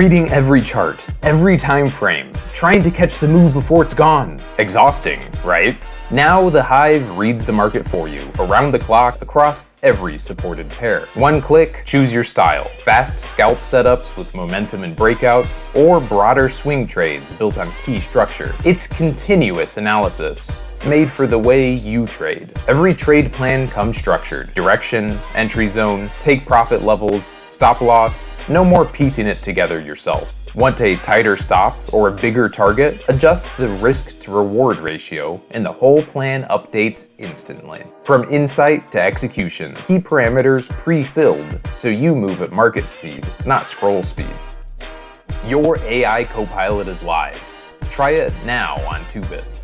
Reading every chart, every time frame, trying to catch the move before it's gone. Exhausting, right? Now the Hive reads the market for you, around the clock, across every supported pair. One click, choose your style. Fast scalp setups with momentum and breakouts, or broader swing trades built on key structure. It's continuous analysis, made for the way you trade. Every trade plan comes structured. Direction, entry zone, take profit levels, stop loss. No more piecing it together yourself. Want a tighter stop or a bigger target? Adjust the risk to reward ratio and the whole plan updates instantly. From insight to execution, key parameters pre-filled so you move at market speed, not scroll speed. Your AI Copilot is live. Try it now on Toobit.